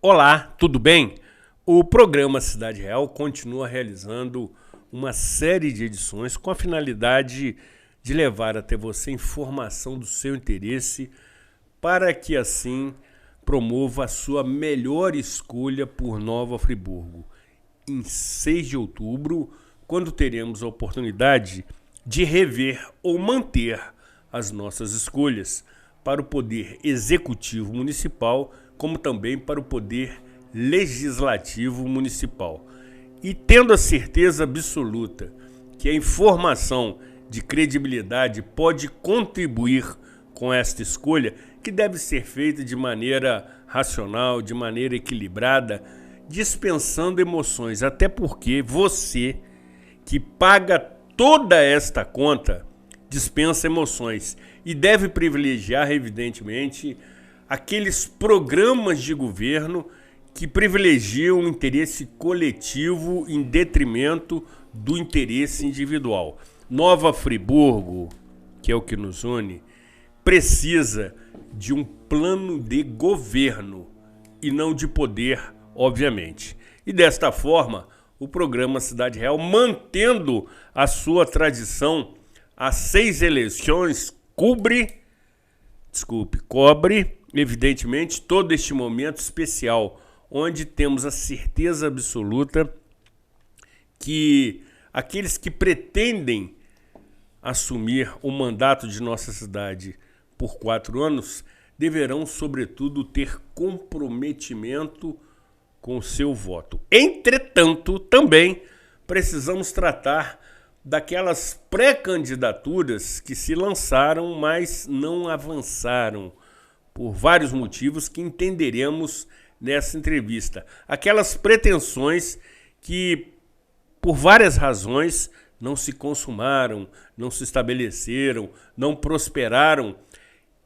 Olá, tudo bem? O programa Cidade Real continua realizando uma série de edições com a finalidade de levar até você informação do seu interesse para que assim promova a sua melhor escolha por Nova Friburgo. Em 6 de outubro, quando teremos a oportunidade de rever ou manter as nossas escolhas para o Poder Executivo Municipal, como também para o Poder Legislativo Municipal. E tendo a certeza absoluta que a informação de credibilidade pode contribuir com esta escolha, que deve ser feita de maneira racional, de maneira equilibrada, dispensando emoções, até porque você, que paga toda esta conta, dispensa emoções e deve privilegiar, evidentemente, aqueles programas de governo que privilegiam o interesse coletivo em detrimento do interesse individual. Nova Friburgo, que é o que nos une, precisa de um plano de governo e não de poder, obviamente. E desta forma, o programa Cidade Real, mantendo a sua tradição, há 6 eleições, cobre, evidentemente, todo este momento especial, onde temos a certeza absoluta que aqueles que pretendem assumir o mandato de nossa cidade por 4 anos deverão, sobretudo, ter comprometimento com o seu voto. Entretanto, também precisamos tratar daquelas pré-candidaturas que se lançaram, mas não avançaram, por vários motivos que entenderemos nessa entrevista. Aquelas pretensões que, por várias razões, não se consumaram, não se estabeleceram, não prosperaram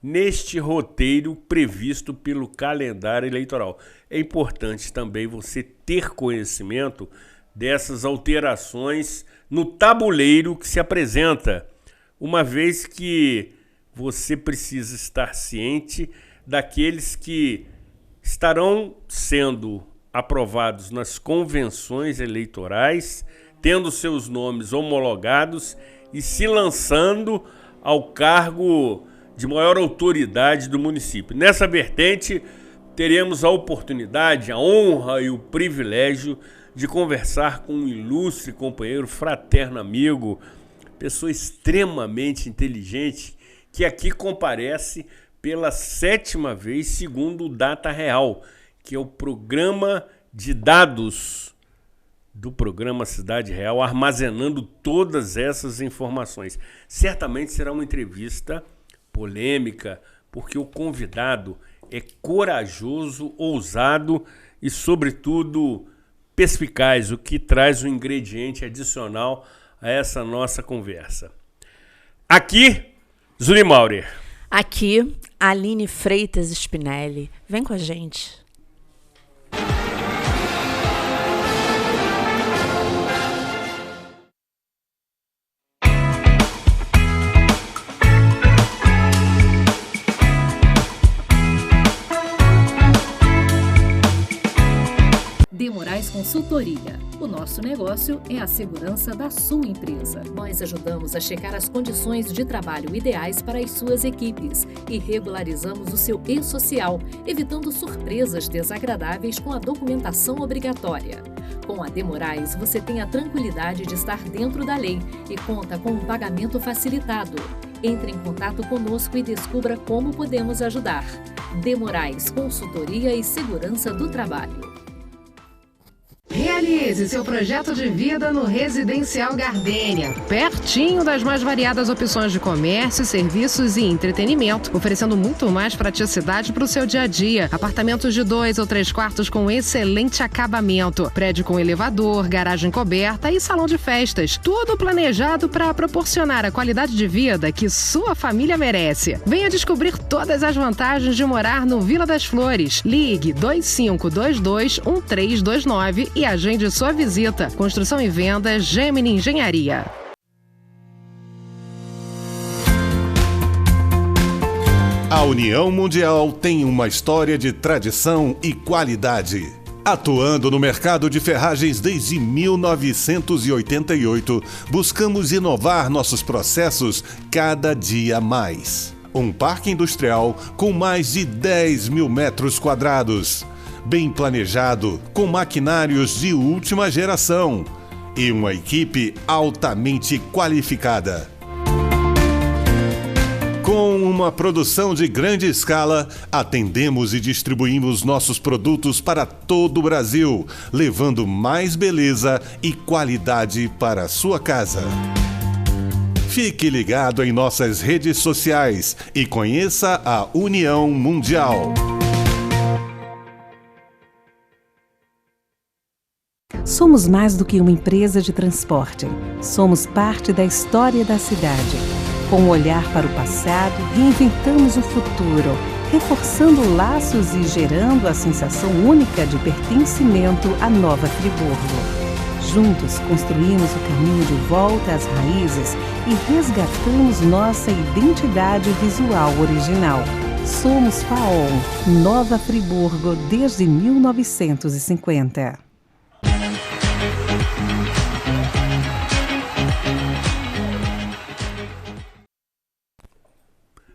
neste roteiro previsto pelo calendário eleitoral. É importante também você ter conhecimento dessas alterações no tabuleiro que se apresenta, uma vez que você precisa estar ciente daqueles que estarão sendo aprovados nas convenções eleitorais, tendo seus nomes homologados e se lançando ao cargo de maior autoridade do município. Nessa vertente, teremos a oportunidade, a honra e o privilégio de conversar com um ilustre companheiro, fraterno amigo, pessoa extremamente inteligente, que aqui comparece pela 7ª vez, segundo o Data Real, que é o programa de dados do programa Cidade Real, armazenando todas essas informações. Certamente será uma entrevista polêmica, porque o convidado é corajoso, ousado e, sobretudo, perspicaz, o que traz um ingrediente adicional a essa nossa conversa. Aqui, Zuly Maurer. Aqui, Aline Freitas Spinelli. Vem com a gente. De Moraes Consultoria. O nosso negócio é a segurança da sua empresa. Nós ajudamos a checar as condições de trabalho ideais para as suas equipes e regularizamos o seu e-social, evitando surpresas desagradáveis com a documentação obrigatória. Com a De Moraes, você tem a tranquilidade de estar dentro da lei e conta com um pagamento facilitado. Entre em contato conosco e descubra como podemos ajudar. De Moraes Consultoria e Segurança do Trabalho. Realize seu projeto de vida no Residencial Gardênia, pertinho das mais variadas opções de comércio, serviços e entretenimento, oferecendo muito mais praticidade para o seu dia a dia. Apartamentos de 2 ou 3 quartos com excelente acabamento, prédio com elevador, garagem coberta e salão de festas. Tudo planejado para proporcionar a qualidade de vida que sua família merece. Venha descobrir todas as vantagens de morar no Vila das Flores. Ligue 2522-1329 e agende sua visita. Construção e venda Gemini Engenharia. A União Mundial tem uma história de tradição e qualidade. Atuando no mercado de ferragens desde 1988, buscamos inovar nossos processos cada dia mais. Um parque industrial com mais de 10 mil metros quadrados, bem planejado, com maquinários de última geração e uma equipe altamente qualificada. Com uma produção de grande escala, atendemos e distribuímos nossos produtos para todo o Brasil, levando mais beleza e qualidade para a sua casa. Fique ligado em nossas redes sociais e conheça a União Mundial. Somos mais do que uma empresa de transporte. Somos parte da história da cidade. Com um olhar para o passado, reinventamos o futuro, reforçando laços e gerando a sensação única de pertencimento à Nova Friburgo. Juntos construímos o caminho de volta às raízes e resgatamos nossa identidade visual original. Somos FAON, Nova Friburgo desde 1950.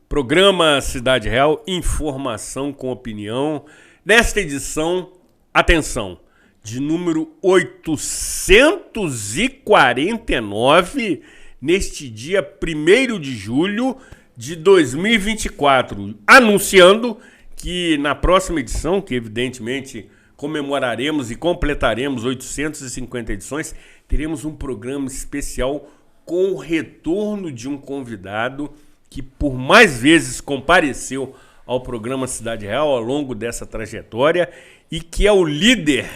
Programa Cidade Real, informação com opinião. Nesta edição, atenção, de número 849, neste dia 1º de julho de 2024, anunciando que na próxima edição, que evidentemente comemoraremos e completaremos 850 edições, teremos um programa especial com o retorno de um convidado que por mais vezes compareceu ao programa Cidade Real ao longo dessa trajetória e que é o líder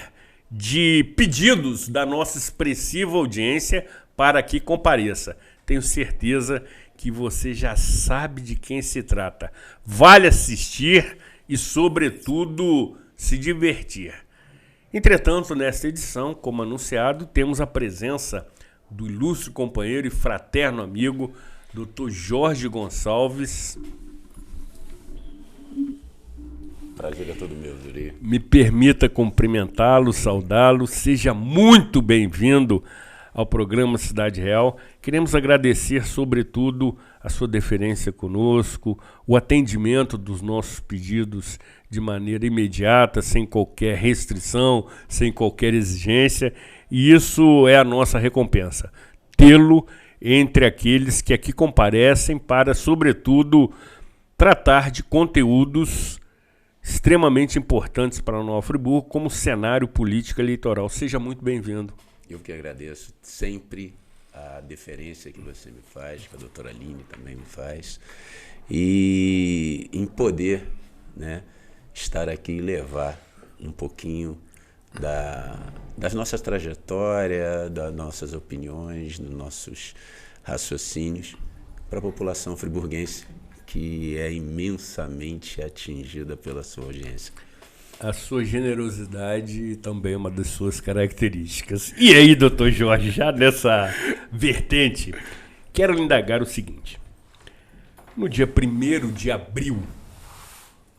de pedidos da nossa expressiva audiência para que compareça. Tenho certeza que você já sabe de quem se trata. Vale assistir e, sobretudo, se divertir. Entretanto, nesta edição, como anunciado, temos a presença do ilustre companheiro e fraterno amigo Dr. Jorge Gonçalves. Prazer é todo meu, Zuri. Me permita cumprimentá-lo, saudá-lo. Seja muito bem-vindo ao programa Cidade Real. Queremos agradecer, sobretudo, a sua deferência conosco, o atendimento dos nossos pedidos de maneira imediata, sem qualquer restrição, sem qualquer exigência. E isso é a nossa recompensa. Tê-lo entre aqueles que aqui comparecem para, sobretudo, tratar de conteúdos extremamente importantes para a Nova Friburgo, como cenário político eleitoral. Seja muito bem-vindo. Eu que agradeço sempre a deferência que você me faz, que a doutora Aline também me faz, e em poder, né, estar aqui e levar um pouquinho das nossas trajetórias, das nossas opiniões, dos nossos raciocínios para a população friburguense, que é imensamente atingida pela sua audiência. A sua generosidade também é uma das suas características. E aí, doutor Jorge, já nessa vertente, quero lhe indagar o seguinte. No dia 1º de abril,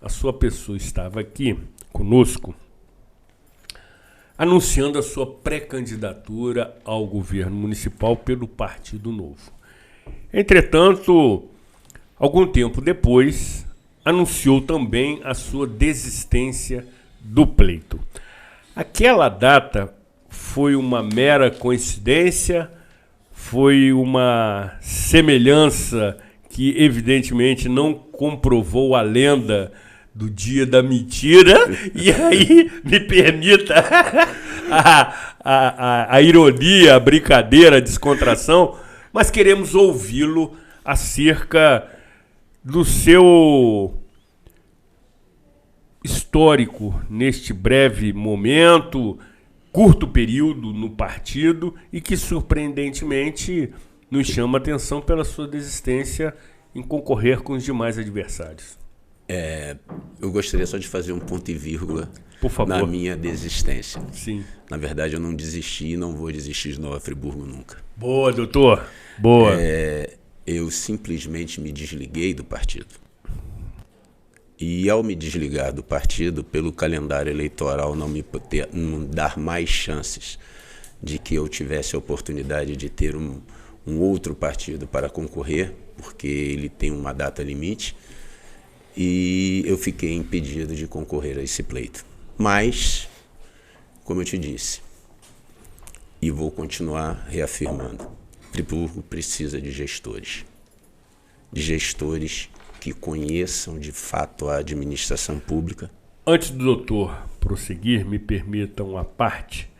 a sua pessoa estava aqui conosco, anunciando a sua pré-candidatura ao governo municipal pelo Partido Novo. Entretanto, algum tempo depois, anunciou também a sua desistência do pleito. Aquela data foi uma mera coincidência, foi uma semelhança que evidentemente não comprovou a lenda do dia da mentira, e aí me permita a ironia, a brincadeira, a descontração, mas queremos ouvi-lo acerca do seu histórico neste breve momento, curto período no partido e que, surpreendentemente, nos chama a atenção pela sua desistência em concorrer com os demais adversários. Eu gostaria só de fazer um ponto e vírgula, por favor, na minha desistência. Sim. Na verdade, eu não desisti e não vou desistir de Nova Friburgo nunca. Boa, doutor. Boa. Eu simplesmente me desliguei do partido. E ao me desligar do partido, pelo calendário eleitoral não dar mais chances de que eu tivesse a oportunidade de ter um outro partido para concorrer, porque ele tem uma data limite, e eu fiquei impedido de concorrer a esse pleito. Mas, como eu te disse, e vou continuar reafirmando, Friburgo precisa de gestores que conheçam de fato a administração pública. Antes do doutor prosseguir, me permitam uma parte.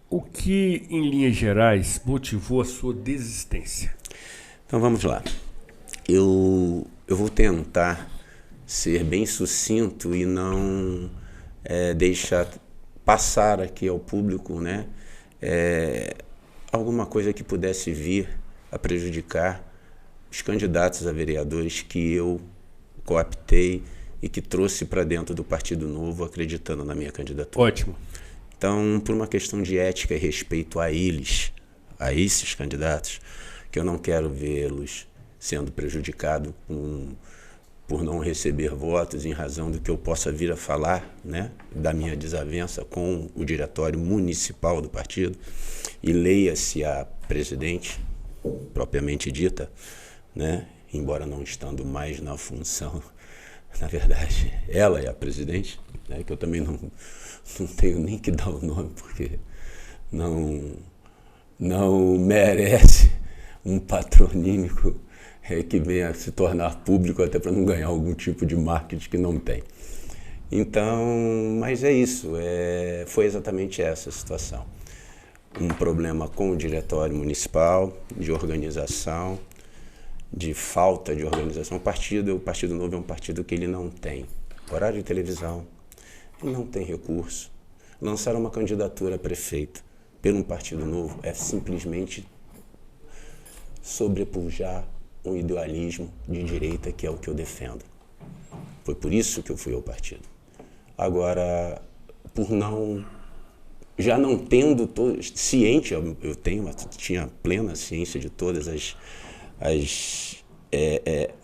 O que, em linhas gerais, motivou a sua desistência? Então vamos lá. Eu vou tentar ser bem sucinto e não deixar passar aqui ao público, né, alguma coisa que pudesse vir a prejudicar os candidatos a vereadores que eu cooptei e que trouxe para dentro do Partido Novo acreditando na minha candidatura. Ótimo. Então, por uma questão de ética e respeito a esses candidatos, que eu não quero vê-los sendo prejudicados por não receber votos em razão do que eu possa vir a falar, né, da minha desavença com o diretório municipal do partido, e leia-se a presidente, propriamente dita, né, embora não estando mais na função, na verdade, ela é a presidente, né, que eu também não tenho nem que dar o nome, porque não merece um patronímico que venha a se tornar público, até para não ganhar algum tipo de marketing que não tem. Então, mas é isso, foi exatamente essa a situação. Um problema com o diretório municipal, de organização, de falta de organização. O Partido Novo é um partido que ele não tem horário de televisão, ele não tem recurso. Lançar uma candidatura a prefeito pelo Partido Novo é simplesmente sobrepujar um idealismo de direita, que é o que eu defendo. Foi por isso que eu fui ao partido. Agora, já não tendo ciente, tinha plena ciência de todas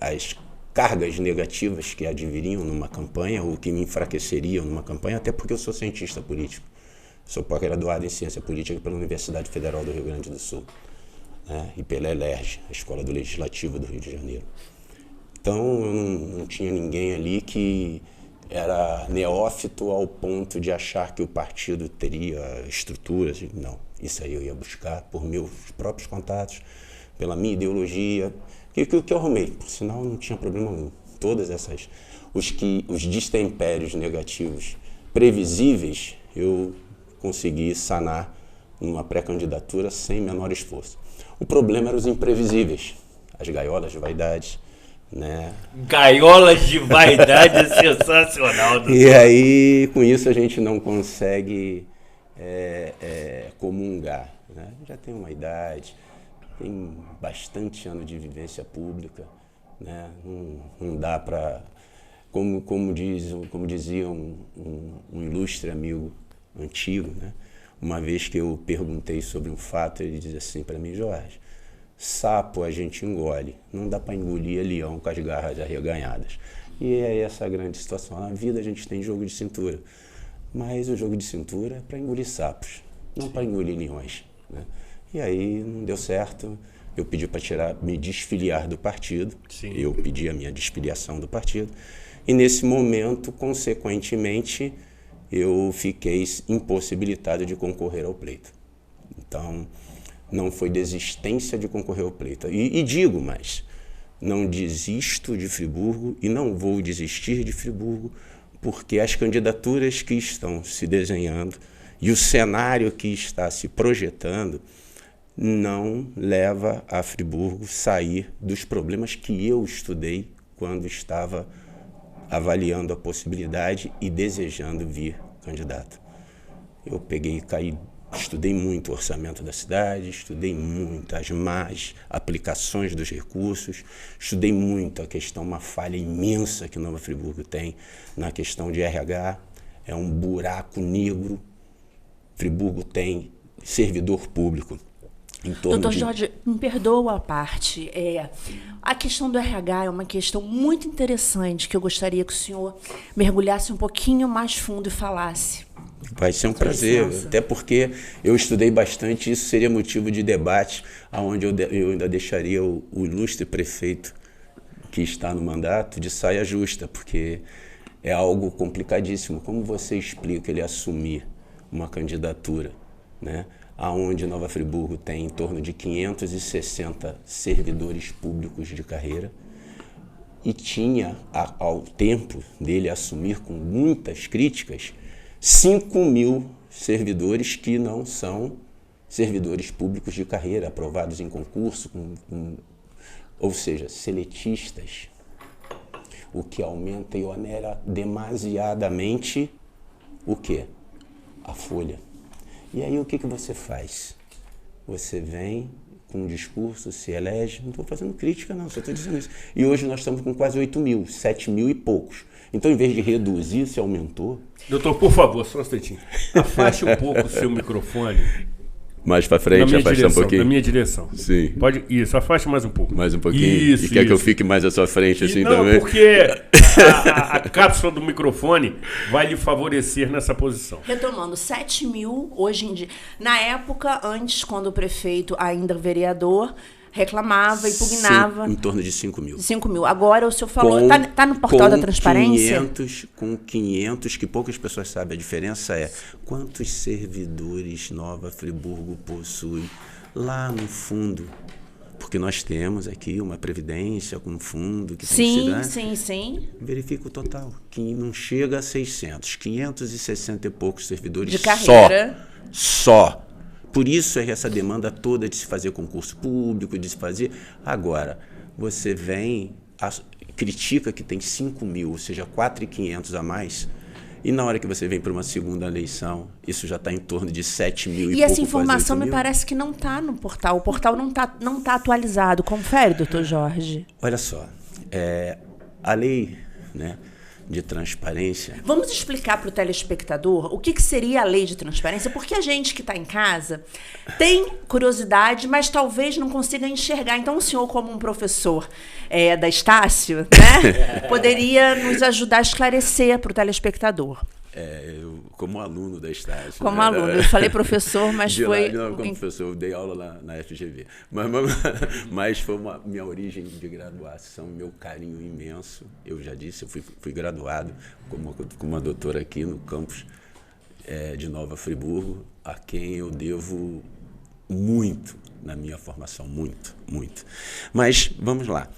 as cargas negativas que adviriam numa campanha ou que me enfraqueceriam numa campanha, até porque eu sou cientista político. Sou pós-graduado em ciência política pela Universidade Federal do Rio Grande do Sul, né, e pela ELERJ, a Escola do Legislativo do Rio de Janeiro. Então, eu não tinha ninguém ali que era neófito ao ponto de achar que o partido teria estruturas. Não, isso aí eu ia buscar por meus próprios contatos, pela minha ideologia, que eu arrumei. Por sinal, não tinha problema nenhum. Todas os destempérios negativos previsíveis, eu consegui sanar numa pré-candidatura sem menor esforço. O problema eram os imprevisíveis, as gaiolas de vaidade, né? Gaiolas de vaidade é sensacional. Doutor. E aí, com isso, a gente não consegue comungar, né? Já tem uma idade, tem bastante ano de vivência pública, né? Não dá para, como dizia um ilustre amigo antigo, né? Uma vez que eu perguntei sobre um fato, ele diz assim para mim: Jorge, sapo a gente engole, não dá para engolir leão com as garras arreganhadas. E é essa a grande situação. Na vida a gente tem jogo de cintura, mas o jogo de cintura é para engolir sapos, não para engolir leões, né? E aí não deu certo, eu pedi para me desfiliar do partido. Sim. Eu pedi a minha desfiliação do partido, e nesse momento, consequentemente, eu fiquei impossibilitado de concorrer ao pleito. Então, não foi desistência de concorrer ao pleito. E digo mais, não desisto de Friburgo e não vou desistir de Friburgo porque as candidaturas que estão se desenhando e o cenário que está se projetando não leva a Friburgo sair dos problemas que eu estudei quando estava avaliando a possibilidade e desejando vir candidato. Eu peguei e caí, estudei muito o orçamento da cidade, estudei muito as más aplicações dos recursos, estudei muito a questão, uma falha imensa que Nova Friburgo tem na questão de RH, é um buraco negro. Friburgo tem servidor público. Doutor Jorge, me perdoa a parte. A questão do RH é uma questão muito interessante que eu gostaria que o senhor mergulhasse um pouquinho mais fundo e falasse. Vai ser um prazer, até porque eu estudei bastante, isso seria motivo de debate, onde eu ainda deixaria o ilustre prefeito que está no mandato de saia justa, porque é algo complicadíssimo. Como você explica ele assumir uma candidatura, né, aonde Nova Friburgo tem em torno de 560 servidores públicos de carreira, e tinha, ao tempo dele assumir, com muitas críticas, 5.000 servidores que não são servidores públicos de carreira, aprovados em concurso, ou seja, seletistas, o que aumenta e onera demasiadamente o quê? A folha. E aí o que você faz? Você vem com um discurso, se elege, não estou fazendo crítica não, só estou dizendo isso. E hoje nós estamos com quase 8.000, 7.000 e poucos. Então, em vez de reduzir, se aumentou. Doutor, por favor, só um instantinho. Afaste um pouco o seu microfone. Mais para frente, afasta um pouquinho. Na minha direção. Sim. Pode, isso, afaste mais um pouco. Mais um pouquinho. Isso, e quer que eu fique mais à sua frente assim não, também? Não, porque a cápsula do microfone vai lhe favorecer nessa posição. Retomando, 7.000 hoje em dia. Na época, antes, quando o prefeito, ainda vereador, reclamava, impugnava. Sim, em torno de 5.000. 5.000. Agora o senhor falou, tá no portal da transparência? Com 500, que poucas pessoas sabem. A diferença é quantos servidores Nova Friburgo possui lá no fundo. Porque nós temos aqui uma previdência com um fundo que tem que ser... Sim. Verifica o total, que não chega a 600, 560 e poucos servidores de carreira. Só. Por isso é essa demanda toda de se fazer concurso público, de se fazer... Agora, você vem, critica que tem 5.000, ou seja, 4.500 a mais, e na hora que você vem para uma segunda eleição, isso já está em torno de 7.000 e essa informação me parece que não está no portal. O portal não tá atualizado. Confere, doutor Jorge. Olha só, a lei, né, de transparência... Vamos explicar para o telespectador o que seria a lei de transparência, porque a gente que está em casa tem curiosidade, mas talvez não consiga enxergar. Então, o senhor, como um professor da Estácio, né, poderia nos ajudar a esclarecer para o telespectador. Eu, como aluno da Estácio. Como aluno, eu falei professor, mas foi... Não, como professor, eu dei aula lá na FGV. Mas foi minha origem de graduação, meu carinho imenso. Eu já disse, eu fui graduado com uma doutora aqui no campus de Nova Friburgo, a quem eu devo muito na minha formação, muito. Mas, vamos lá.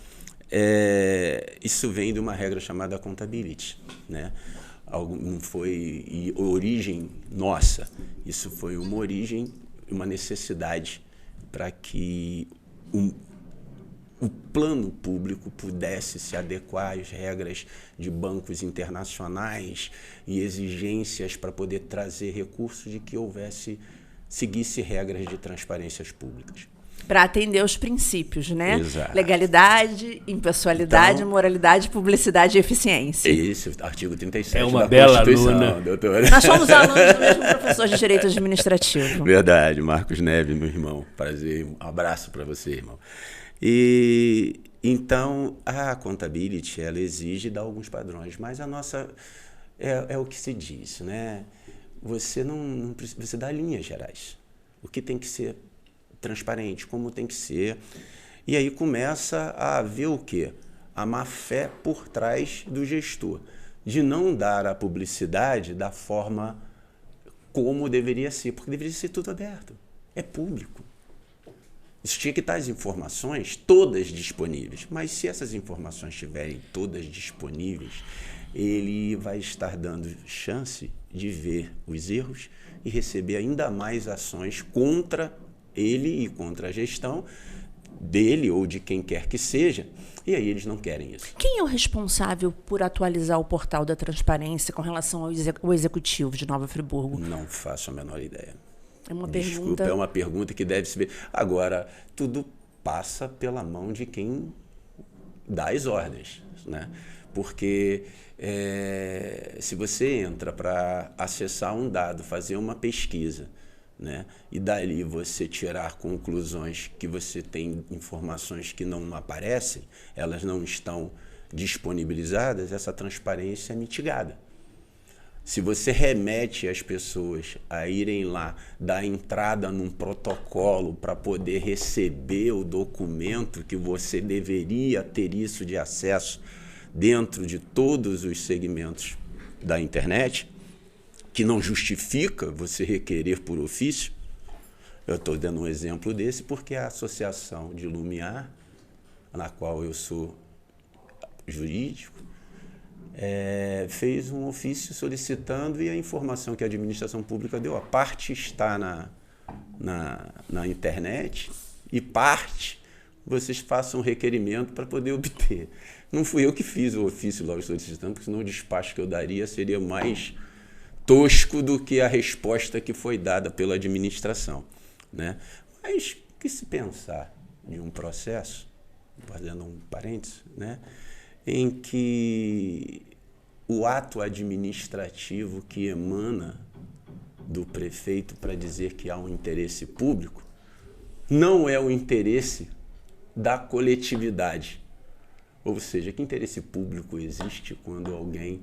Isso vem de uma regra chamada accountability, né? Não foi origem nossa, isso foi uma origem, uma necessidade para que o plano público pudesse se adequar às regras de bancos internacionais e exigências para poder trazer recursos de que seguisse regras de transparências públicas. Para atender os princípios, né? Exato. Legalidade, impessoalidade, moralidade, publicidade e eficiência. Esse artigo 37 é uma da bela Constituição, aluna. Doutora. Nós somos alunos do mesmo professor de Direito Administrativo. Verdade, Marcos Neves, meu irmão. Prazer, um abraço para você, irmão. E então a accountability, ela exige dar alguns padrões, mas a nossa é o que se diz, né? Você não você dá linhas gerais. O que tem que ser transparente, como tem que ser. E aí começa a haver o quê? A má-fé por trás do gestor, de não dar a publicidade da forma como deveria ser, porque deveria ser tudo aberto, é público. Isso tinha que estar as informações todas disponíveis, mas se essas informações estiverem todas disponíveis, ele vai estar dando chance de ver os erros e receber ainda mais ações contra ele e contra a gestão dele ou de quem quer que seja, e aí eles não querem isso. Quem é o responsável por atualizar o portal da transparência com relação ao executivo de Nova Friburgo? Não faço a menor ideia. É uma Desculpa, pergunta... é uma pergunta que deve se ver. Agora, tudo passa pela mão de quem dá as ordens, né? Porque se você entra para acessar um dado, fazer uma pesquisa, né, e dali você tirar conclusões que você tem informações que não aparecem, elas não estão disponibilizadas, essa transparência é mitigada. Se você remete as pessoas a irem lá, dar entrada num protocolo para poder receber o documento que você deveria ter isso de acesso dentro de todos os segmentos da internet, que não justifica você requerer por ofício. Eu estou dando um exemplo desse porque a Associação de Lumiar, na qual eu sou jurídico, fez um ofício solicitando, e a informação que a administração pública deu, a parte está na internet e parte vocês façam um requerimento para poder obter. Não fui eu que fiz o ofício logo solicitando, porque senão o despacho que eu daria seria mais tosco do que a resposta que foi dada pela administração, né? Mas que se pensar de um processo, fazendo um parênteses, né, em que o ato administrativo que emana do prefeito para dizer que há um interesse público não é o interesse da coletividade. Ou seja, que interesse público existe quando alguém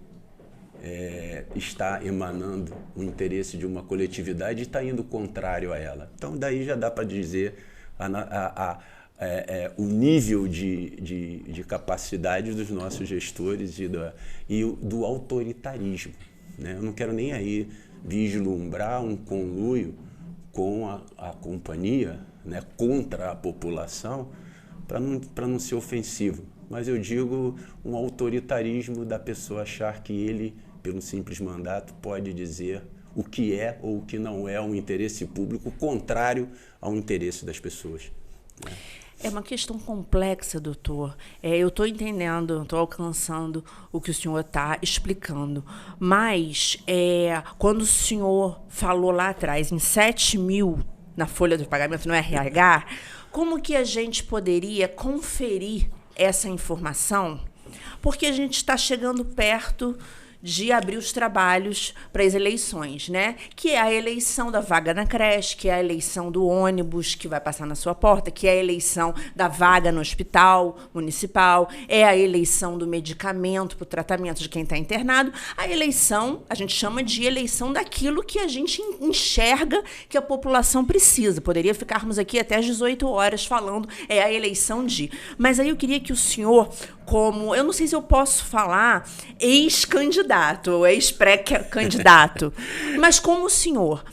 está emanando o interesse de uma coletividade e está indo contrário a ela? Então, daí já dá para dizer o nível de capacidade dos nossos gestores e do autoritarismo, né? Eu não quero nem aí vislumbrar um conluio com a companhia, né, contra a população, para não ser ofensivo. Mas eu digo um autoritarismo da pessoa achar que ele, pelo simples mandato, pode dizer o que é ou o que não é um interesse público contrário ao interesse das pessoas, né? É uma questão complexa, doutor. Eu estou entendendo, estou alcançando o que o senhor está explicando. Mas, quando o senhor falou lá atrás em 7 mil na folha de pagamento no RH, como que a gente poderia conferir essa informação? Porque a gente está chegando perto de abrir os trabalhos para as eleições, né? Que é a eleição da vaga na creche, que é a eleição do ônibus que vai passar na sua porta, que é a eleição da vaga no hospital municipal, é a eleição do medicamento para o tratamento de quem está internado. A eleição, a gente chama de eleição daquilo que a gente enxerga que a população precisa. Poderia ficarmos aqui até às 18 horas falando, é a eleição de... Mas aí eu queria que o senhor, como... Eu não sei se eu posso falar ex-candidato ou ex-pré-candidato, mas como o senhor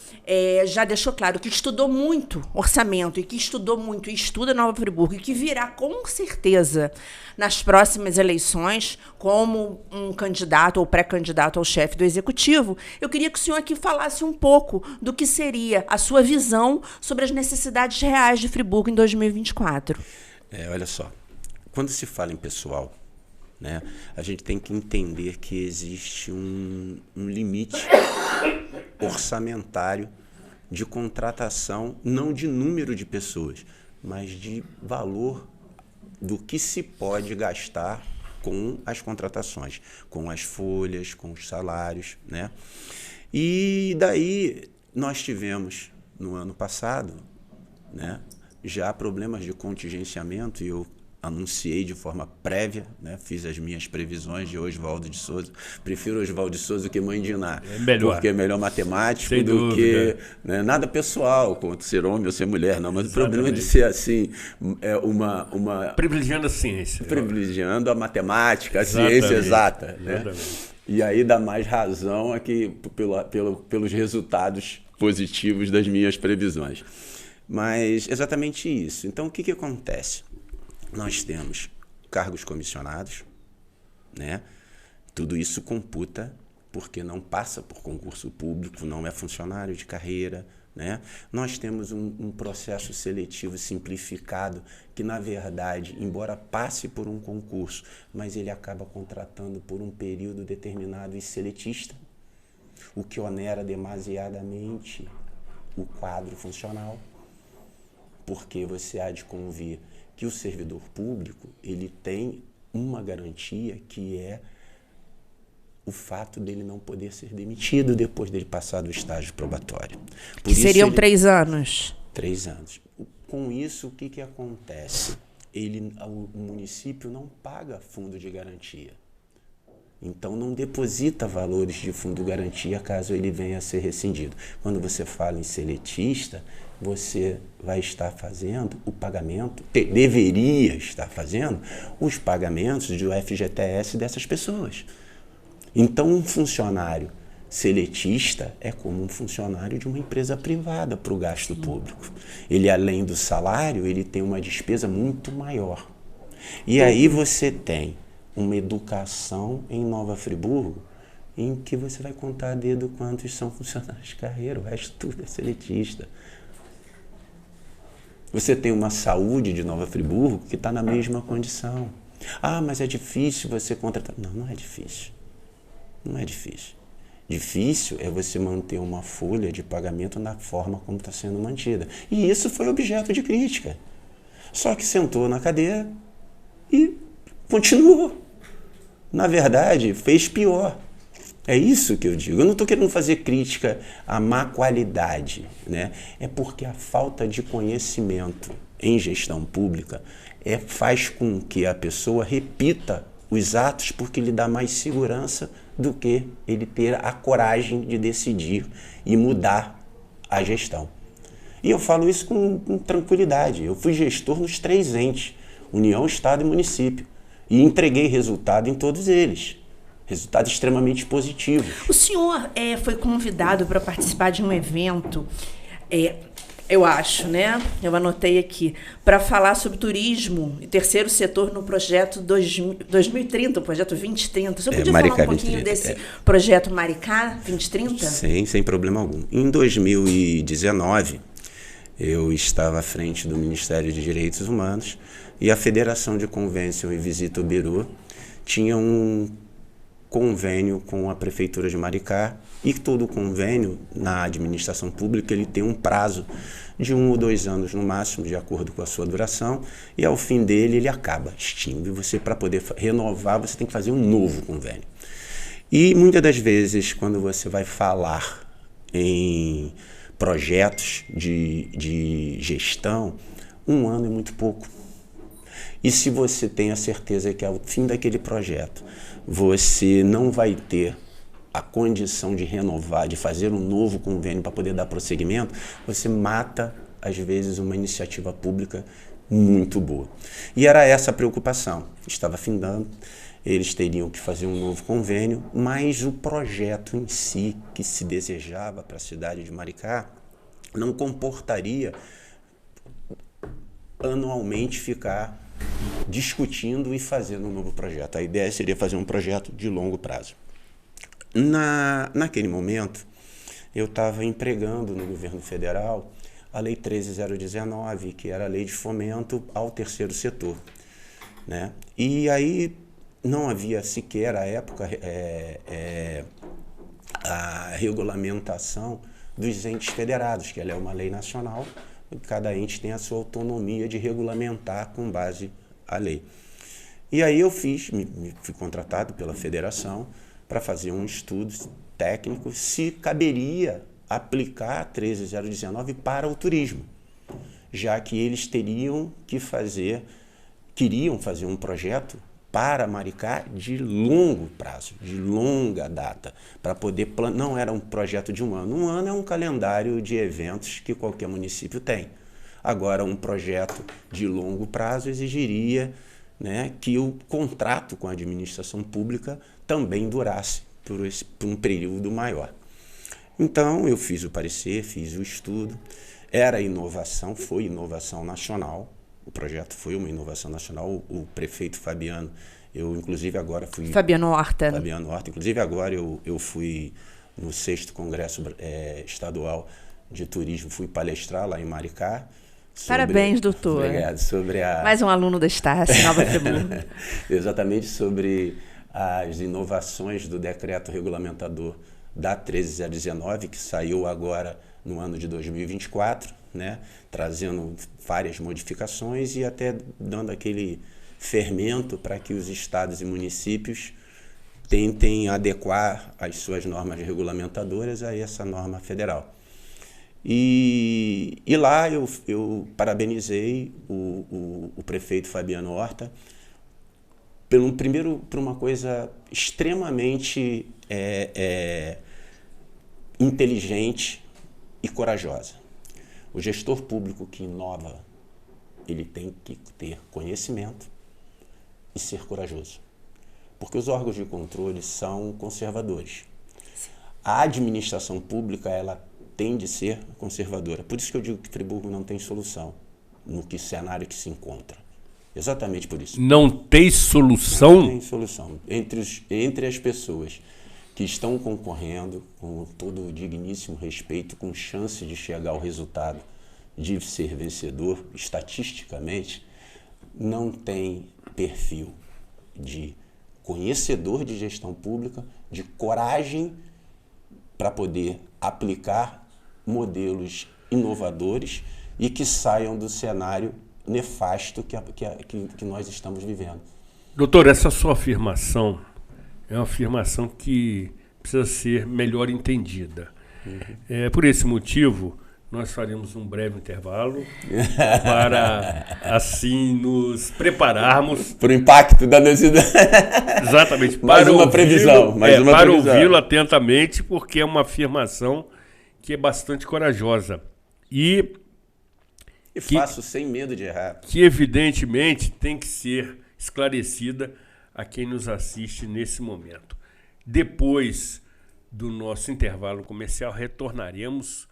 já deixou claro que estudou muito orçamento e que estudou muito e estuda Nova Friburgo e que virá com certeza nas próximas eleições como um candidato ou pré-candidato ao chefe do executivo, eu queria que o senhor aqui falasse um pouco do que seria a sua visão sobre as necessidades reais de Friburgo em 2024. Olha só, quando se fala em pessoal, né, a gente tem que entender que existe um limite orçamentário de contratação, não de número de pessoas, mas de valor do que se pode gastar com as contratações, com as folhas, com os salários, né? E daí nós tivemos, no ano passado, né, já problemas de contingenciamento, e eu anunciei de forma prévia, né, fiz as minhas previsões de Oswaldo de Souza. Prefiro Oswaldo de Souza do que Mãe de Iná, porque é melhor matemático sem do dúvida. Que... Né, nada pessoal, como ser homem ou ser mulher, não, mas exatamente. O problema é de ser assim, uma... Privilegiando a ciência. Privilegiando a matemática, a ciência exata. Né? E aí dá mais razão aqui pelos resultados positivos das minhas previsões. Mas exatamente isso. Então, o que acontece? Nós temos cargos comissionados, né, Tudo isso computa porque não passa por concurso público, não é funcionário de carreira, né? Nós temos um processo seletivo simplificado que, na verdade, embora passe por um concurso, mas ele acaba contratando por um período determinado e seletista, o que onera demasiadamente o quadro funcional, porque você há de convir que o servidor público ele tem uma garantia que é o fato dele não poder ser demitido depois dele passar do estágio probatório. Que seriam 3 anos. 3 anos. Com isso, o que acontece? O município não paga fundo de garantia. Então, não deposita valores de fundo de garantia caso ele venha a ser rescindido. Quando você fala em seletista, você vai estar fazendo o pagamento, deveria estar fazendo os pagamentos do FGTS dessas pessoas. Então, um funcionário seletista é como um funcionário de uma empresa privada para o gasto público. Ele, além do salário, ele tem uma despesa muito maior. E aí você tem uma educação em Nova Friburgo em que você vai contar a dedo quantos são funcionários de carreira, o resto tudo é seletista. Você tem uma saúde de Nova Friburgo que está na mesma condição. Ah, mas é difícil você contratar. Não, não é difícil. Não é difícil. Difícil é você manter uma folha de pagamento na forma como está sendo mantida. E isso foi objeto de crítica. Só que sentou na cadeira e continuou. Na verdade, fez pior. É isso que eu digo. Eu não estou querendo fazer crítica à má qualidade, né? É porque a falta de conhecimento em gestão pública faz com que a pessoa repita os atos porque lhe dá mais segurança do que ele ter a coragem de decidir e mudar a gestão. E eu falo isso com tranquilidade. Eu fui gestor nos 3 entes, União, Estado e Município, e entreguei resultado em todos eles. Resultados extremamente positivos. O senhor foi convidado para participar de um evento, eu acho, né? Eu anotei aqui, para falar sobre turismo e terceiro setor no projeto 2030, o projeto 2030. O senhor podia falar um pouquinho 2030, desse projeto Maricá 2030? Sim, sem problema algum. Em 2019, eu estava à frente do Ministério de Direitos Humanos e a Federação de Convention e Visita ao Biru tinha um convênio com a Prefeitura de Maricá, e todo convênio na administração pública ele tem um prazo de 1 ou 2 anos no máximo, de acordo com a sua duração, e ao fim dele ele acaba, extingue. Você, para poder renovar, você tem que fazer um novo convênio. E muitas das vezes, quando você vai falar em projetos de gestão, 1 ano é muito pouco. E se você tem a certeza que ao fim daquele projeto você não vai ter a condição de renovar, de fazer um novo convênio para poder dar prosseguimento, você mata, às vezes, uma iniciativa pública muito boa. E era essa a preocupação. Estava findando, eles teriam que fazer um novo convênio, mas o projeto em si, que se desejava para a cidade de Maricá, não comportaria anualmente ficar discutindo e fazendo um novo projeto. A ideia seria fazer um projeto de longo prazo. Naquele momento, eu estava empregando no governo federal a Lei 13.019, que era a lei de fomento ao terceiro setor, né? E aí não havia sequer, à época, a regulamentação dos entes federados, que ela é uma lei nacional, e cada ente tem a sua autonomia de regulamentar com base a lei. E aí eu fui contratado pela federação para fazer um estudo técnico se caberia aplicar a 13.019 para o turismo, já que eles queriam fazer um projeto para Maricá de longo prazo, de longa data, para poder não era um projeto de 1 ano. 1 ano é um calendário de eventos que qualquer município tem. Agora, um projeto de longo prazo exigiria, né, que o contrato com a administração pública também durasse por um período maior. Então, eu fiz o parecer, fiz o estudo, era inovação, foi inovação nacional, o projeto foi uma inovação nacional. O prefeito Fabiano, eu inclusive agora fui... Fabiano Horta. Fabiano Horta. Inclusive agora eu fui no 6º Congresso Estadual de Turismo, fui palestrar lá em Maricá. Parabéns, doutor. Obrigado. Mais um aluno da Estácio, Nova Friburgo. Exatamente sobre as inovações do decreto regulamentador da 13019, que saiu agora no ano de 2024, né, trazendo várias modificações e até dando aquele fermento para que os estados e municípios tentem adequar as suas normas regulamentadoras a essa norma federal. E lá eu parabenizei o prefeito Fabiano Horta por uma coisa extremamente inteligente e corajosa. O gestor público que inova, ele tem que ter conhecimento e ser corajoso. Porque os órgãos de controle são conservadores. A administração pública, ela tem de ser conservadora. Por isso que eu digo que Friburgo não tem solução no cenário que se encontra. Exatamente por isso. Não tem solução? Não tem solução. Entre as pessoas que estão concorrendo com todo o digníssimo respeito, com chance de chegar ao resultado de ser vencedor, estatisticamente, não tem perfil de conhecedor de gestão pública, de coragem para poder aplicar modelos inovadores e que saiam do cenário nefasto que nós estamos vivendo. Doutor, essa sua afirmação é uma afirmação que precisa ser melhor entendida. Por esse motivo, nós faremos um breve intervalo para, assim, nos prepararmos para o impacto da necessidade. Exatamente. Mais uma previsão. Para ouvi-lo atentamente, porque é uma afirmação que é bastante corajosa. E faço sem medo de errar. Que, evidentemente, tem que ser esclarecida a quem nos assiste nesse momento. Depois do nosso intervalo comercial, retornaremos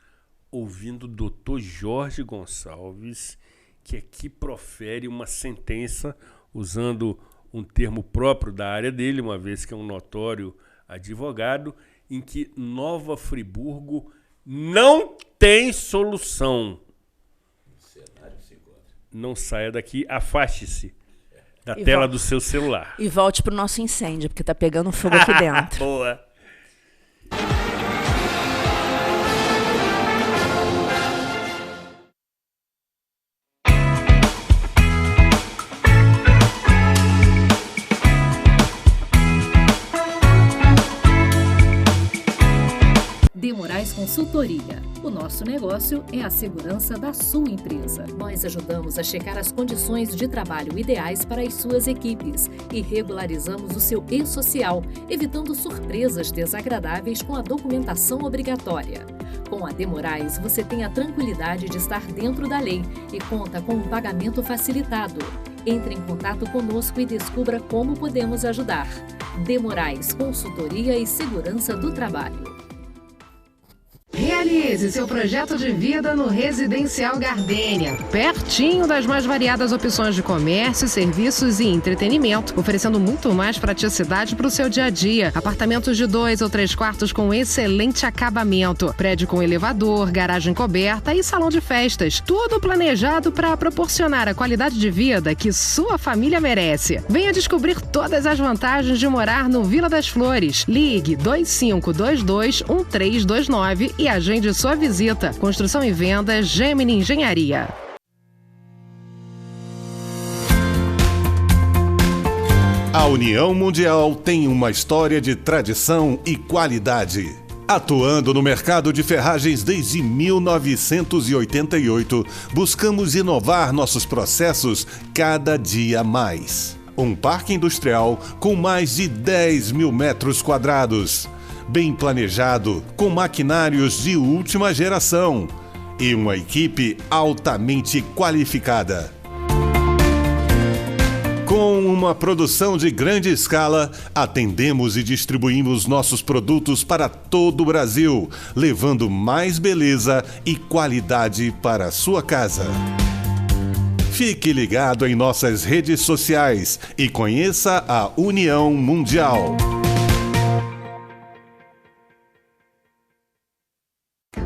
ouvindo o doutor Jorge Gonçalves, que aqui profere uma sentença usando um termo próprio da área dele, uma vez que é um notório advogado, em que Nova Friburgo não tem solução. Não saia daqui, afaste-se da tela do seu celular. E volte para o nosso incêndio, porque está pegando fogo aqui dentro. Boa! De Moraes Consultoria. O nosso negócio é a segurança da sua empresa. Nós ajudamos a checar as condições de trabalho ideais para as suas equipes e regularizamos o seu e-social, evitando surpresas desagradáveis com a documentação obrigatória. Com a De Moraes, você tem a tranquilidade de estar dentro da lei e conta com um pagamento facilitado. Entre em contato conosco e descubra como podemos ajudar. De Moraes Consultoria e Segurança do Trabalho. Realize seu projeto de vida no Residencial Gardênia, pertinho das mais variadas opções de comércio, serviços e entretenimento, oferecendo muito mais praticidade para o seu dia a dia. Apartamentos de 2 ou 3 quartos com excelente acabamento, prédio com elevador, garagem coberta e salão de festas, tudo planejado para proporcionar a qualidade de vida que sua família merece. Venha descobrir todas as vantagens de morar no Vila das Flores. Ligue 2522-1329 e agende sua visita. Construção e venda Gemini Engenharia. A União Mundial tem uma história de tradição e qualidade. Atuando no mercado de ferragens desde 1988, buscamos inovar nossos processos cada dia mais. Um parque industrial com mais de 10 mil metros quadrados. Bem planejado, com maquinários de última geração e uma equipe altamente qualificada. Com uma produção de grande escala, atendemos e distribuímos nossos produtos para todo o Brasil, levando mais beleza e qualidade para a sua casa. Fique ligado em nossas redes sociais e conheça a União Mundial.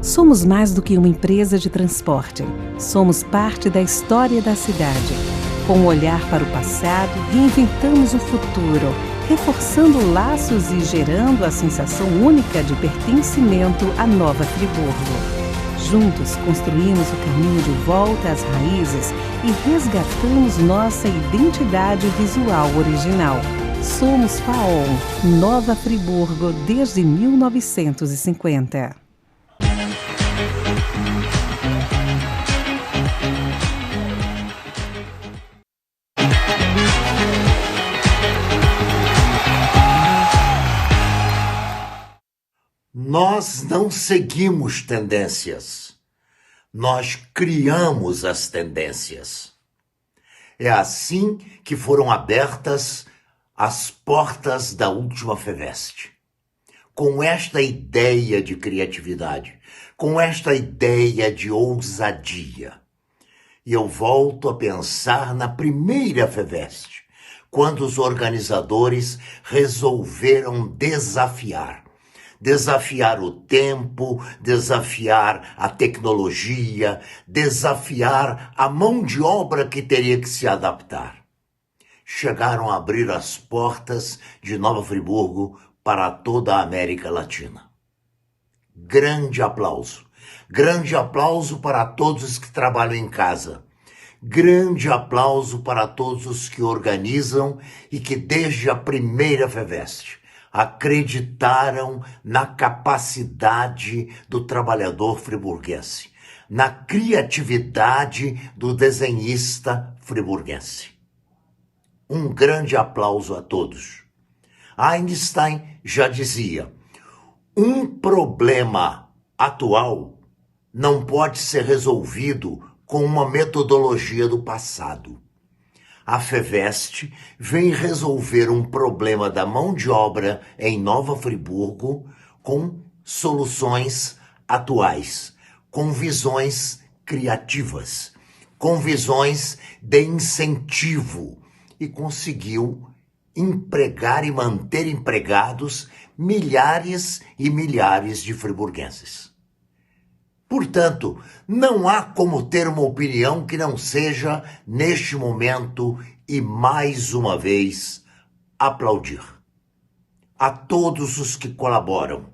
Somos mais do que uma empresa de transporte. Somos parte da história da cidade. Com um olhar para o passado, reinventamos o futuro, reforçando laços e gerando a sensação única de pertencimento à Nova Friburgo. Juntos, construímos o caminho de volta às raízes e resgatamos nossa identidade visual original. Somos FAON, Nova Friburgo, desde 1950. Nós não seguimos tendências, nós criamos as tendências. É assim que foram abertas as portas da última FEVEST. Com esta ideia de criatividade, com esta ideia de ousadia. E eu volto a pensar na primeira FEVEST, quando os organizadores resolveram desafiar o tempo, desafiar a tecnologia, desafiar a mão de obra que teria que se adaptar. Chegaram a abrir as portas de Nova Friburgo para toda a América Latina. Grande aplauso para todos os que trabalham em casa. Grande aplauso para todos os que organizam e que desde a primeira FEVEST acreditaram na capacidade do trabalhador friburguense, na criatividade do desenhista friburguense. Um grande aplauso a todos. Einstein já dizia: um problema atual não pode ser resolvido com uma metodologia do passado. A FEVEST vem resolver um problema da mão de obra em Nova Friburgo com soluções atuais, com visões criativas, com visões de incentivo, e conseguiu empregar e manter empregados milhares e milhares de friburguenses. Portanto, não há como ter uma opinião que não seja, neste momento, e mais uma vez, aplaudir. A todos os que colaboram,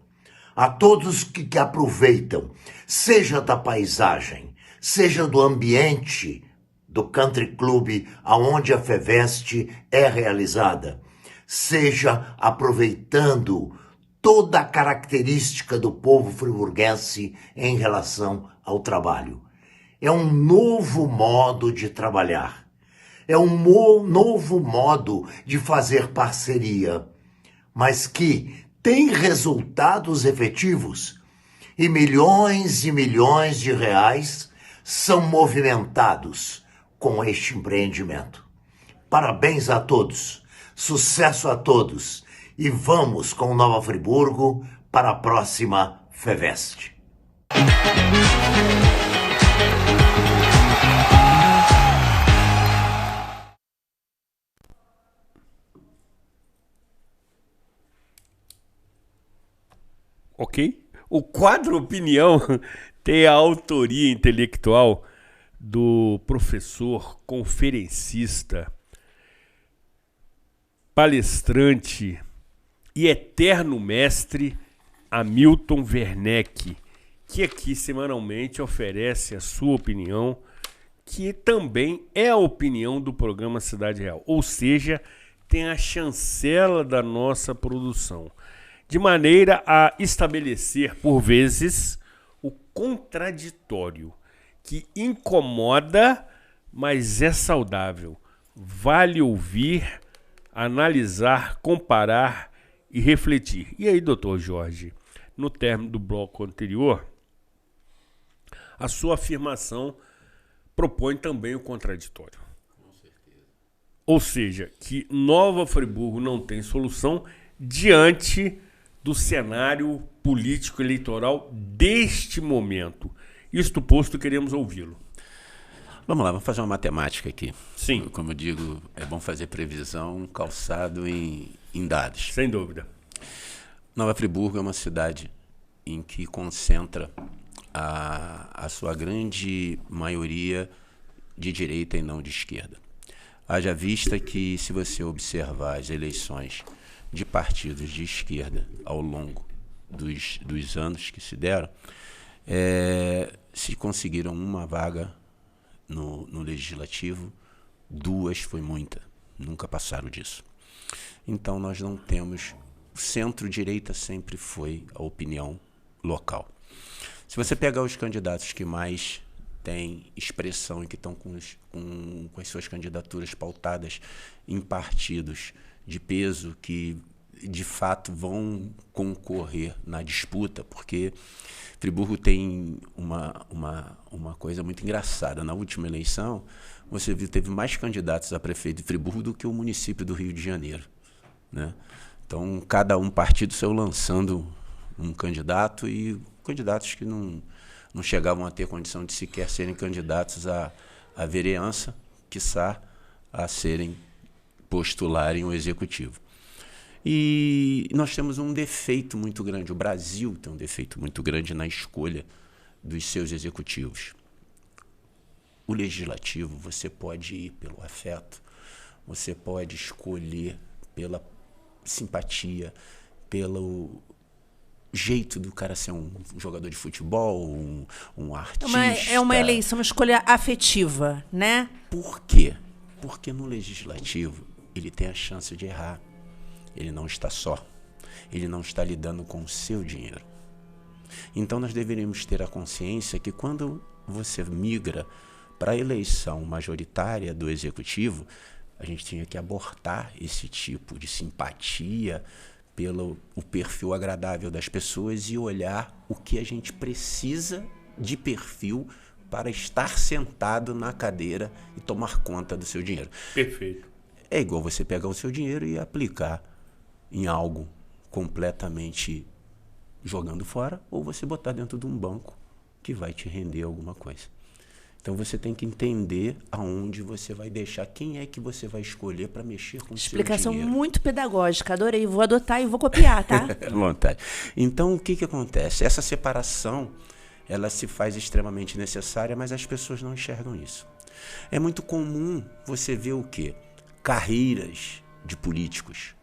a todos que aproveitam, seja da paisagem, seja do ambiente do Country Club, aonde a FEVEST é realizada, seja aproveitando toda a característica do povo friburguense em relação ao trabalho. É um novo modo de trabalhar. É um novo modo de fazer parceria, mas que tem resultados efetivos. E milhões de reais são movimentados com este empreendimento. Parabéns a todos, sucesso a todos. E vamos com Nova Friburgo para a próxima FEVEST. Ok? O quadro Opinião tem a autoria intelectual do professor, conferencista, palestrante e eterno mestre Hamilton Werneck, que aqui semanalmente oferece a sua opinião, que também é a opinião do programa Cidade Real, ou seja, tem a chancela da nossa produção, de maneira a estabelecer, por vezes, o contraditório, que incomoda, mas é saudável. Vale ouvir, analisar, comparar e refletir. E aí, doutor Jorge, no término do bloco anterior, a sua afirmação propõe também o contraditório. Com certeza. Ou seja, que Nova Friburgo não tem solução diante do cenário político-eleitoral deste momento. Isto posto, queremos ouvi-lo. Vamos lá, vamos fazer uma matemática aqui. Sim. Como eu digo, é bom fazer previsão calçado em dados. Sem dúvida. Nova Friburgo é uma cidade em que concentra a sua grande maioria de direita e não de esquerda. Haja vista que, se você observar as eleições de partidos de esquerda ao longo dos anos que se deram, se conseguiram uma vaga no Legislativo, 2 foi muita, nunca passaram disso. Então nós não temos... Centro-direita sempre foi a opinião local. Se você pegar os candidatos que mais têm expressão e que estão com as suas candidaturas pautadas em partidos de peso que de fato vão concorrer na disputa, porque Friburgo tem uma coisa muito engraçada. Na última eleição, você viu, teve mais candidatos a prefeito de Friburgo do que o município do Rio de Janeiro, né? Então, cada partido saiu lançando um candidato, e candidatos que não chegavam a ter condição de sequer serem candidatos à vereança, quiçá a postularem o executivo. E nós temos um defeito muito grande, o Brasil tem um defeito muito grande na escolha dos seus executivos. O legislativo, você pode ir pelo afeto, você pode escolher pela simpatia, pelo jeito do cara ser um jogador de futebol, um artista. É uma eleição, uma escolha afetiva, né? Por quê? Porque no legislativo ele tem a chance de errar. Ele não está só. Ele não está lidando com o seu dinheiro. Então nós deveríamos ter a consciência que quando você migra para a eleição majoritária do executivo, a gente tinha que abortar esse tipo de simpatia pelo o perfil agradável das pessoas e olhar o que a gente precisa de perfil para estar sentado na cadeira e tomar conta do seu dinheiro. Perfeito. É igual você pegar o seu dinheiro e aplicar em algo completamente jogando fora, ou você botar dentro de um banco que vai te render alguma coisa. Então você tem que entender aonde você vai deixar, quem é que você vai escolher para mexer com o seu dinheiro. Explicação muito pedagógica, adorei, vou adotar e vou copiar, tá? Vontade. Então o que acontece? Essa separação, ela se faz extremamente necessária, mas as pessoas não enxergam isso. É muito comum você ver o quê? Carreiras de políticos.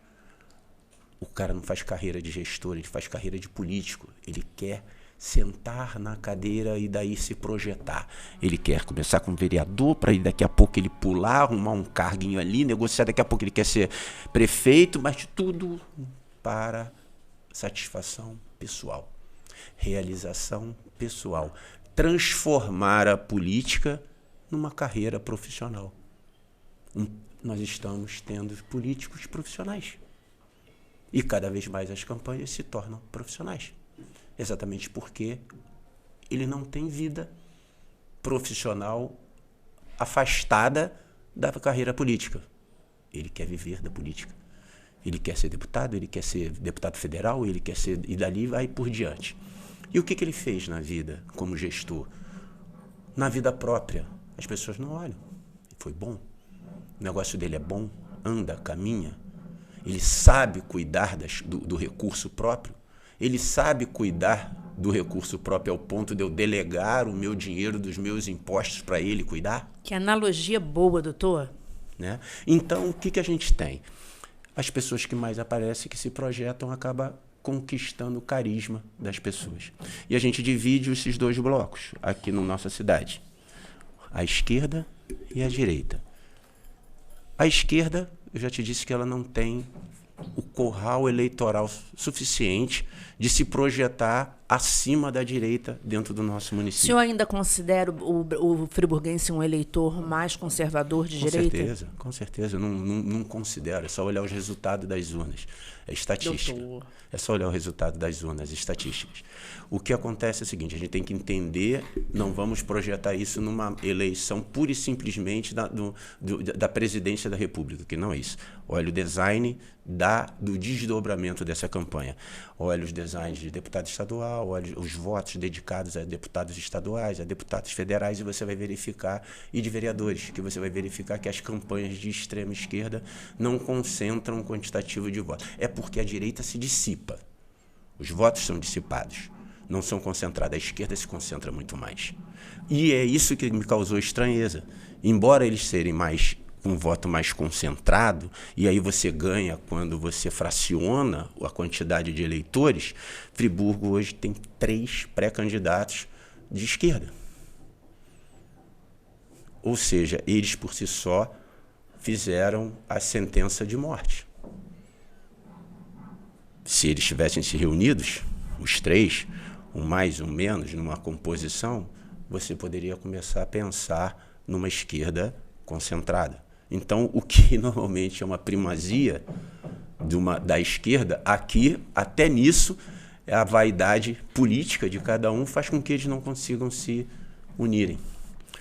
O cara não faz carreira de gestor, ele faz carreira de político. Ele quer sentar na cadeira e daí se projetar. Ele quer começar como vereador para daqui a pouco ele pular, arrumar um carguinho ali, negociar, daqui a pouco ele quer ser prefeito, mas tudo para satisfação pessoal, realização pessoal, transformar a política numa carreira profissional. Nós estamos tendo políticos profissionais e cada vez mais as campanhas se tornam profissionais. Exatamente porque ele não tem vida profissional afastada da carreira política. Ele quer viver da política. Ele quer ser deputado, ele quer ser deputado federal, ele quer ser... E dali vai por diante. E o que ele fez na vida como gestor? Na vida própria, as pessoas não olham. Foi bom. O negócio dele é bom, anda, caminha. Ele sabe cuidar do recurso próprio. Ele sabe cuidar do recurso próprio ao ponto de eu delegar o meu dinheiro dos meus impostos para ele cuidar? Que analogia boa, doutor. Né? Então, o que a gente tem? As pessoas que mais aparecem, que se projetam, acabam conquistando o carisma das pessoas. E a gente divide esses dois blocos aqui na nossa cidade. A esquerda e a direita. A esquerda, eu já te disse que ela não tem o curral eleitoral suficiente de se projetar acima da direita dentro do nosso município. O senhor ainda considera o friburguense um eleitor mais conservador de direita? Com certeza. Eu não considero. É só olhar os resultados das urnas. É estatística. Doutor. É só olhar o resultado das urnas estatísticas. O que acontece é o seguinte, a gente tem que entender, não vamos projetar isso numa eleição pura e simplesmente da presidência da República, que não é isso. Olha o design do desdobramento dessa campanha. Olha os designs de deputado estadual, estadual, olhe os votos dedicados a deputados estaduais, a deputados federais, e você vai verificar, e de vereadores, que você vai verificar que as campanhas de extrema esquerda não concentram um quantitativo de votos. É porque a direita se dissipa. Os votos são dissipados, não são concentrados. A esquerda se concentra muito mais. E é isso que me causou estranheza. Embora eles serem um voto mais concentrado, e aí você ganha quando você fraciona a quantidade de eleitores, Friburgo hoje tem 3 pré-candidatos de esquerda. Ou seja, eles por si só fizeram a sentença de morte. Se eles tivessem se reunidos, os 3, um mais, um menos, numa composição, você poderia começar a pensar numa esquerda concentrada. Então, o que normalmente é uma primazia da esquerda, aqui, até nisso, a vaidade política de cada um faz com que eles não consigam se unirem.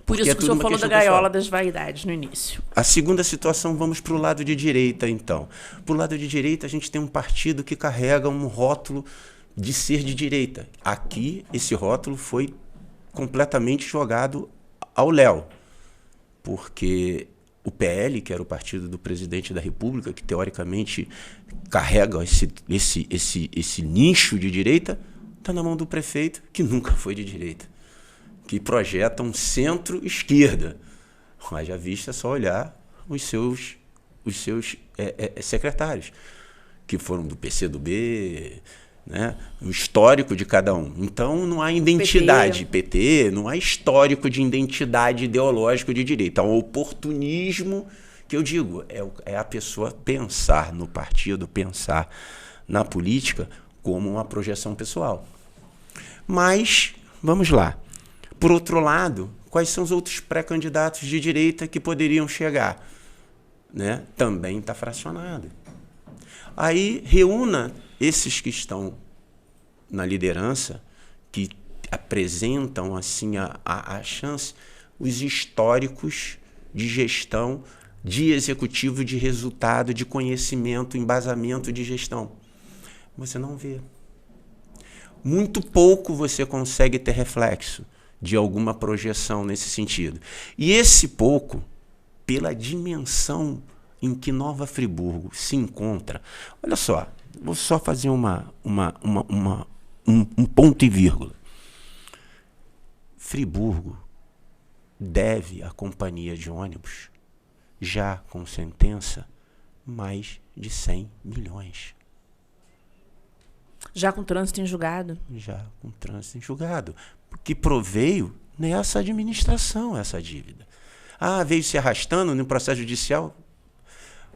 Por isso que o senhor falou da gaiola das vaidades no início. A segunda situação, vamos para o lado de direita, então. Para o lado de direita, a gente tem um partido que carrega um rótulo de ser de direita. Aqui, esse rótulo foi completamente jogado ao léu, porque o PL, que era o partido do presidente da República, que teoricamente carrega esse nicho de direita, está na mão do prefeito, que nunca foi de direita, que projeta um centro-esquerda. Haja vista, é só olhar os seus secretários, que foram do PCdoB, né? O histórico de cada um. Então, não há identidade. PT, não há histórico de identidade ideológica de direita. Há um oportunismo, que eu digo, é a pessoa pensar no partido, pensar na política como uma projeção pessoal. Mas, vamos lá. Por outro lado, quais são os outros pré-candidatos de direita que poderiam chegar? Né? Também está fracionado. Aí, reúna esses que estão na liderança, que apresentam assim a chance, os históricos de gestão, de executivo, de resultado, de conhecimento, embasamento de gestão. Você não vê. Muito pouco você consegue ter reflexo de alguma projeção nesse sentido. E esse pouco, pela dimensão em que Nova Friburgo se encontra. Olha só, vou só fazer um ponto e vírgula. Friburgo deve à companhia de ônibus, já com sentença, mais de 100 milhões. Já com trânsito em julgado? Já com trânsito em julgado. Que proveio nessa administração, essa dívida. Veio se arrastando no processo judicial.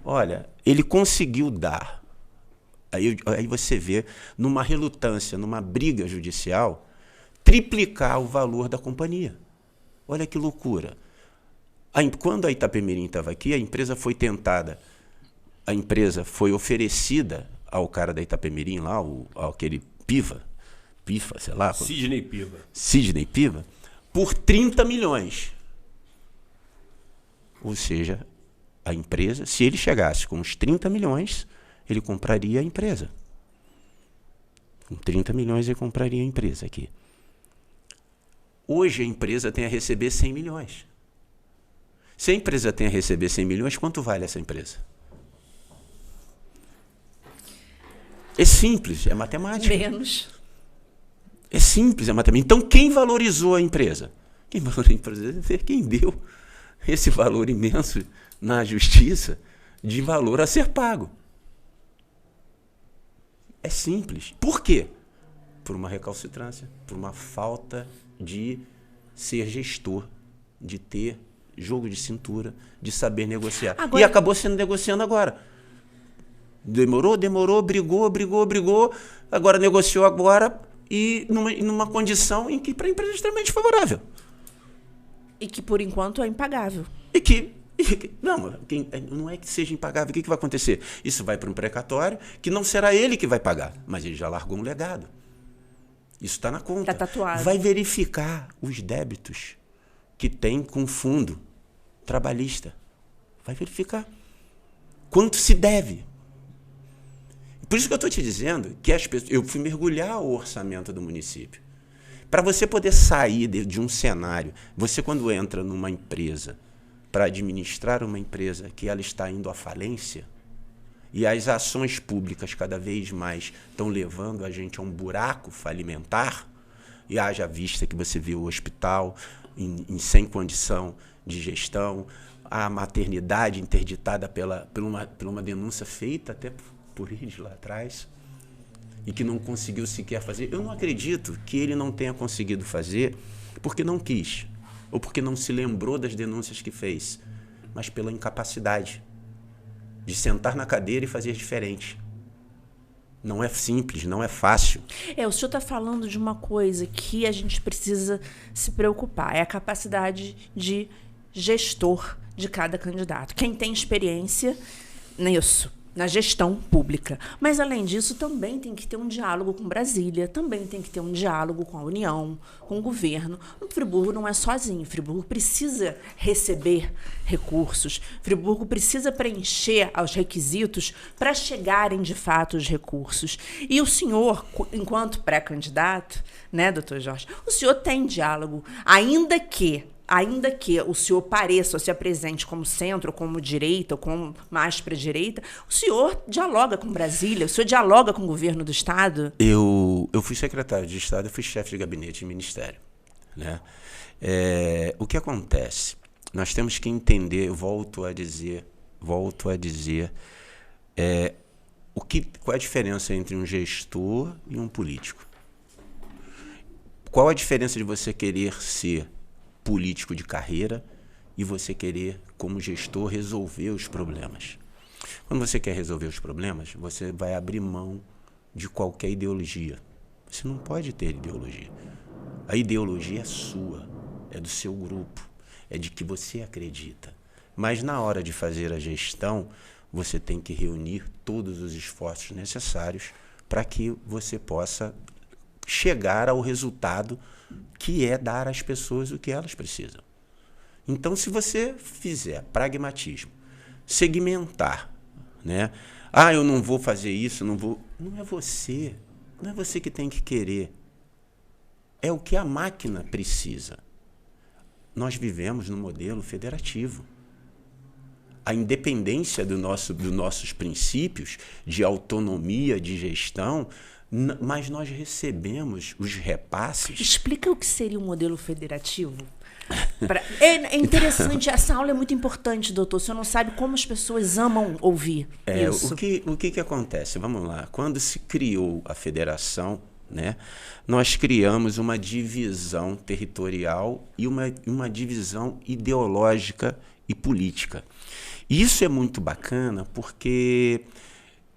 Olha, ele conseguiu dar. Aí você vê, numa relutância, numa briga judicial, triplicar o valor da companhia. Olha que loucura. Quando a Itapemirim estava aqui, a empresa foi tentada, a empresa foi oferecida ao cara da Itapemirim lá, aquele Piva, sei lá. Sidney Piva, por 30 milhões. Ou seja, a empresa, se ele chegasse com os 30 milhões, ele compraria a empresa. Com 30 milhões ele compraria a empresa aqui. Hoje a empresa tem a receber 100 milhões. Se a empresa tem a receber 100 milhões, quanto vale essa empresa? É simples, é matemática. Menos. É simples, é matemática. Então, quem valorizou a empresa? Quem valorizou a empresa? Quem deu esse valor imenso na justiça de valor a ser pago. É simples. Por quê? Por uma recalcitrância, por uma falta de ser gestor, de ter jogo de cintura, de saber negociar. E acabou sendo negociando agora. Demorou, brigou, agora negociou agora e numa condição em que para a empresa é extremamente favorável. E que, por enquanto, é impagável. Não é que seja impagável. O que vai acontecer? Isso vai para um precatório, que não será ele que vai pagar, mas ele já largou um legado. Isso está na conta. Está tatuado. Vai verificar os débitos que tem com o fundo trabalhista. Vai verificar quanto se deve. Por isso que eu estou te dizendo que eu fui mergulhar o orçamento do município. Para você poder sair de um cenário, você quando entra numa empresa, para administrar uma empresa que ela está indo à falência, e as ações públicas cada vez mais estão levando a gente a um buraco falimentar, e haja vista que você vê o hospital sem condição de gestão, a maternidade interditada por uma denúncia feita até por eles lá atrás, e que não conseguiu sequer fazer. Eu não acredito que ele não tenha conseguido fazer porque não quis, ou porque não se lembrou das denúncias que fez, mas pela incapacidade de sentar na cadeira e fazer diferente. Não é simples, não é fácil. O senhor está falando de uma coisa que a gente precisa se preocupar, é a capacidade de gestor de cada candidato. Quem tem experiência nisso, na gestão pública. Mas, além disso, também tem que ter um diálogo com Brasília, também tem que ter um diálogo com a União, com o governo. O Friburgo não é sozinho. Friburgo precisa receber recursos. Friburgo precisa preencher os requisitos para chegarem, de fato, os recursos. E o senhor, enquanto pré-candidato, né, doutor Jorge, o senhor tem diálogo, ainda que o senhor pareça ou se apresente como centro, ou como direita, ou como mais para a direita, o senhor dialoga com Brasília, o senhor dialoga com o governo do Estado? Eu fui secretário de Estado, eu fui chefe de gabinete de ministério, né? O que acontece? Nós temos que entender, volto a dizer, qual é a diferença entre um gestor e um político? Qual a diferença de você querer ser político de carreira e você querer, como gestor, resolver os problemas? Quando você quer resolver os problemas, você vai abrir mão de qualquer ideologia. Você não pode ter ideologia. A ideologia é sua, é do seu grupo, é de que você acredita. Mas na hora de fazer a gestão, você tem que reunir todos os esforços necessários para que você possa chegar ao resultado que é dar às pessoas o que elas precisam. Então, se você fizer pragmatismo, segmentar, né? Eu não vou fazer isso, não vou... Não é você que tem que querer. É o que a máquina precisa. Nós vivemos no modelo federativo. A independência dos nossos princípios de autonomia, de gestão, mas nós recebemos os repasses. Explica o que seria o modelo federativo. É interessante, essa aula é muito importante, doutor. O senhor não sabe como as pessoas amam ouvir isso. O que acontece? Vamos lá. Quando se criou a federação, né, nós criamos uma divisão territorial e uma divisão ideológica e política. Isso é muito bacana porque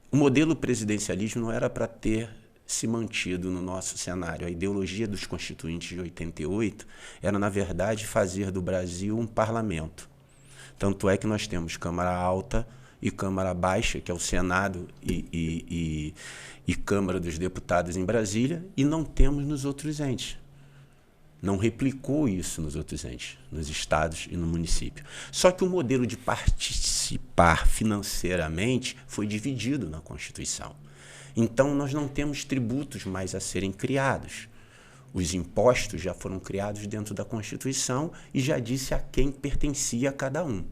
o modelo presidencialismo não era para ter se mantido no nosso cenário. A ideologia dos constituintes de 88 era, na verdade, fazer do Brasil um parlamento. Tanto é que nós temos Câmara Alta e Câmara Baixa, que é o Senado e Câmara dos Deputados em Brasília, e não temos nos outros entes. Não replicou isso nos outros entes, nos estados e no município. Só que o modelo de participar financeiramente foi dividido na Constituição. Então, nós não temos tributos mais a serem criados. Os impostos já foram criados dentro da Constituição e já disse a quem pertencia cada um.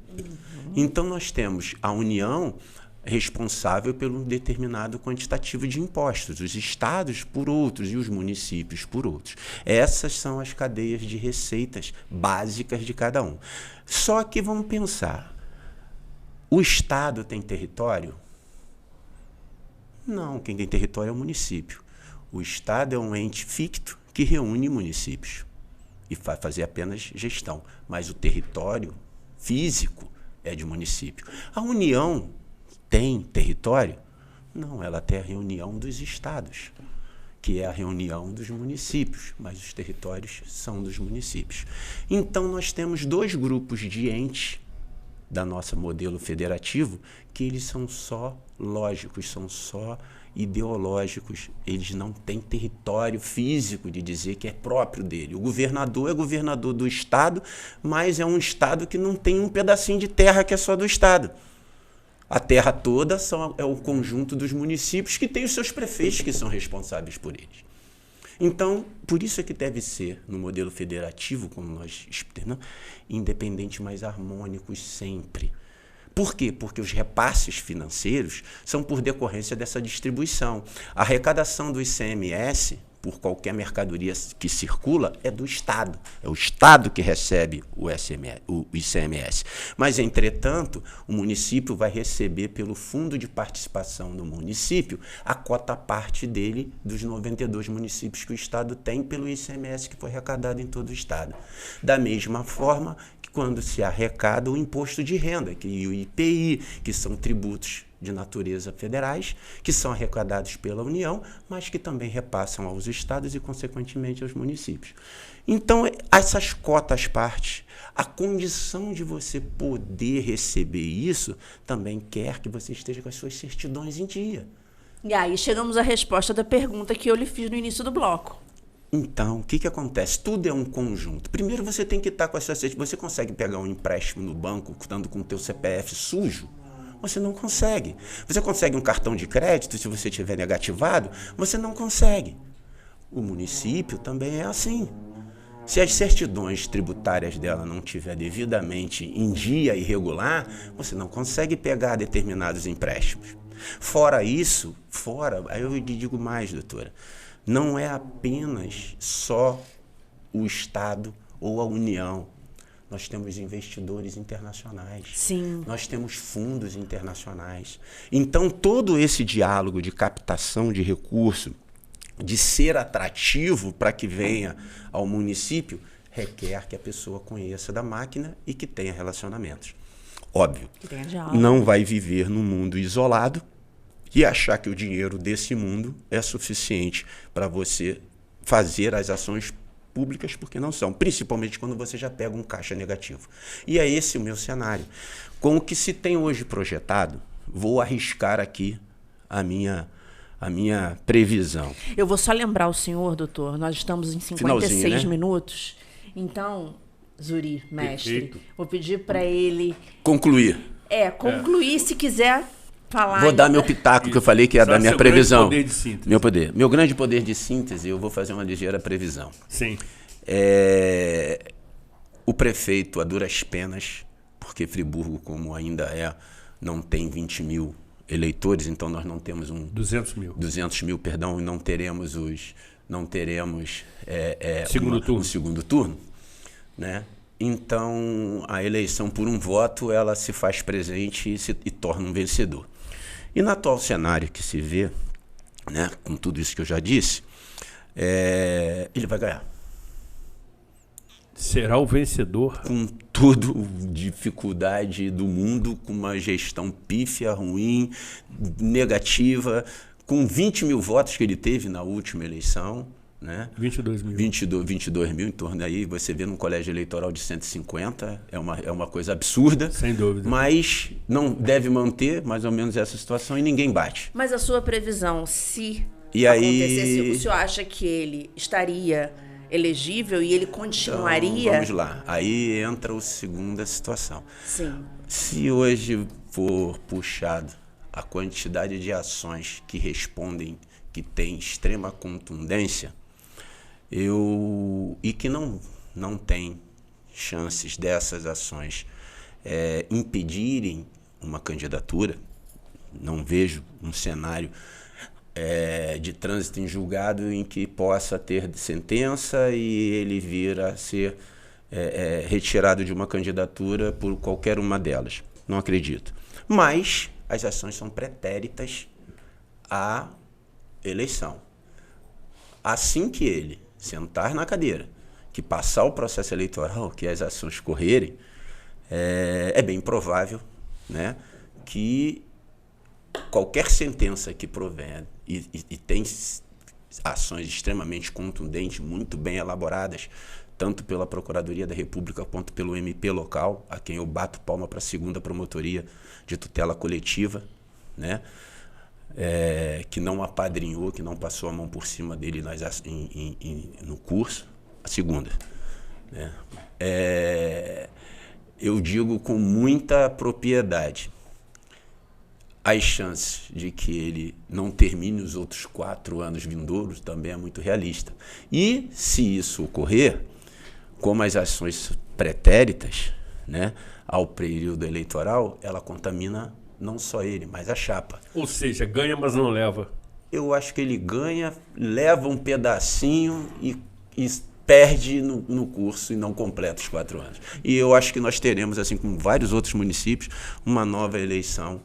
Então, nós temos a União responsável pelo determinado quantitativo de impostos, os estados por outros e os municípios por outros. Essas são as cadeias de receitas básicas de cada um. Só que vamos pensar, o estado tem território? Não, quem tem território é o município. O estado é um ente ficto que reúne municípios e vai fazer apenas gestão, mas o território físico é de município. A União tem território? Não, ela tem a reunião dos estados, que é a reunião dos municípios, mas os territórios são dos municípios. Então, nós temos dois grupos de entes da nosso modelo federativo que eles são só lógicos, são só ideológicos. Eles não têm território físico de dizer que é próprio dele. O governador é governador do estado, mas é um estado que não tem um pedacinho de terra que é só do estado. A terra toda é o conjunto dos municípios que tem os seus prefeitos que são responsáveis por eles. Então, por isso é que deve ser, no modelo federativo, como nós explicamos, independente, mais harmônicos sempre. Por quê? Porque os repasses financeiros são por decorrência dessa distribuição. A arrecadação do ICMS, por qualquer mercadoria que circula, é do Estado. É o Estado que recebe o ICMS. Mas, entretanto, o município vai receber pelo Fundo de Participação do Município a cota parte dele dos 92 municípios que o Estado tem pelo ICMS que foi arrecadado em todo o Estado. Da mesma forma que quando se arrecada o imposto de renda, que o IPI, que são tributos de natureza federais, que são arrecadados pela União, mas que também repassam aos estados e, consequentemente, aos municípios. Então, essas cotas partes, a condição de você poder receber isso também quer que você esteja com as suas certidões em dia. E aí chegamos à resposta da pergunta que eu lhe fiz no início do bloco. Então, o que acontece? Tudo é um conjunto. Primeiro, você tem que estar com as suas certidões. Você consegue pegar um empréstimo no banco, estando com o teu CPF sujo? Você não consegue. Você consegue um cartão de crédito se você tiver negativado? Você não consegue. O município também é assim. Se as certidões tributárias dela não estiver devidamente em dia e regular, você não consegue pegar determinados empréstimos. Fora isso, aí eu lhe digo mais, doutora, não é apenas só o Estado ou a União. Nós temos investidores internacionais. Sim. Nós temos fundos internacionais. Então, todo esse diálogo de captação de recurso, de ser atrativo para que venha ao município, requer que a pessoa conheça da máquina e que tenha relacionamentos. Óbvio, não vai viver num mundo isolado e achar que o dinheiro desse mundo é suficiente para você fazer as ações públicas, porque não são, principalmente quando você já pega um caixa negativo. E é esse o meu cenário. Com o que se tem hoje projetado, vou arriscar aqui a minha previsão. Eu vou só lembrar o senhor, doutor, nós estamos em 56 né? minutos, então, Zuri, mestre, Perfeito. vou pedir para ele... Concluir. Concluir, se quiser falar... Vou dar meu pitaco, que eu falei que é da minha previsão. Grande poder de síntese. Meu grande poder de síntese, eu vou fazer uma ligeira previsão. Sim. O prefeito, a duras penas, porque Friburgo, como ainda não tem 20 mil eleitores, então nós não temos 200 mil. 200 mil, perdão, e não teremos o segundo turno, né? Então, a eleição por um voto, ela se faz presente e torna um vencedor. E no atual cenário que se vê, né, com tudo isso que eu já disse, ele vai ganhar. Será o vencedor? Com toda dificuldade do mundo, com uma gestão pífia, ruim, negativa, com 20 mil votos que ele teve na última eleição, né? 22 mil. 22 mil, em torno aí, você vê num colégio eleitoral de 150, é uma coisa absurda. Sem dúvida. Mas não deve manter mais ou menos essa situação e ninguém bate. Mas a sua previsão, se E acontecesse, aí... o senhor acha que ele estaria elegível e ele continuaria? Então, vamos lá, aí entra a segunda situação. Sim. Se hoje for puxado a quantidade de ações que respondem, que tem extrema contundência, e que não tem chances dessas ações impedirem uma candidatura, não vejo um cenário de trânsito em julgado em que possa ter sentença e ele vir a ser retirado de uma candidatura por qualquer uma delas. Não acredito. Mas as ações são pretéritas à eleição. Assim que ele sentar na cadeira, que passar o processo eleitoral, que as ações correrem, é bem provável, né, que qualquer sentença que provenha e tem ações extremamente contundentes, muito bem elaboradas, tanto pela Procuradoria da República quanto pelo MP local, a quem eu bato palma para a 2ª Promotoria de Tutela Coletiva, né? Que não apadrinhou, que não passou a mão por cima dele no curso, a 2ª. Né? Eu digo com muita propriedade, as chances de que ele não termine os outros 4 anos vindouros também é muito realista. E, se isso ocorrer, como as ações pretéritas, né, ao período eleitoral, ela contamina não só ele, mas a chapa. Ou seja, ganha, mas não leva. Eu acho que ele ganha, leva um pedacinho e perde no curso e não completa os 4 anos. E eu acho que nós teremos, assim como vários outros municípios, uma nova eleição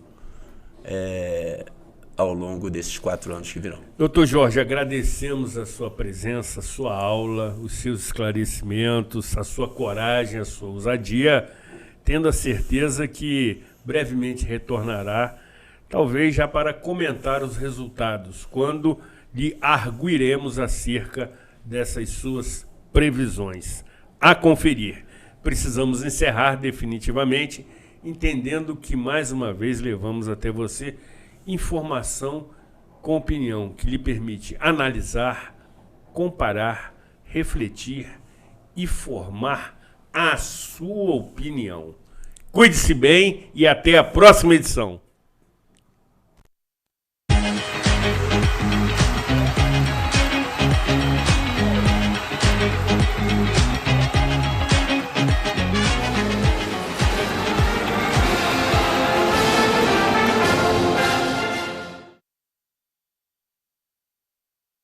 ao longo desses 4 anos que virão. Doutor Jorge, agradecemos a sua presença, a sua aula, os seus esclarecimentos, a sua coragem, a sua ousadia, tendo a certeza que brevemente retornará, talvez já para comentar os resultados, quando lhe arguiremos acerca dessas suas previsões. A conferir. Precisamos encerrar definitivamente, entendendo que, mais uma vez, levamos até você informação com opinião que lhe permite analisar, comparar, refletir e formar a sua opinião. Cuide-se bem e até a próxima edição.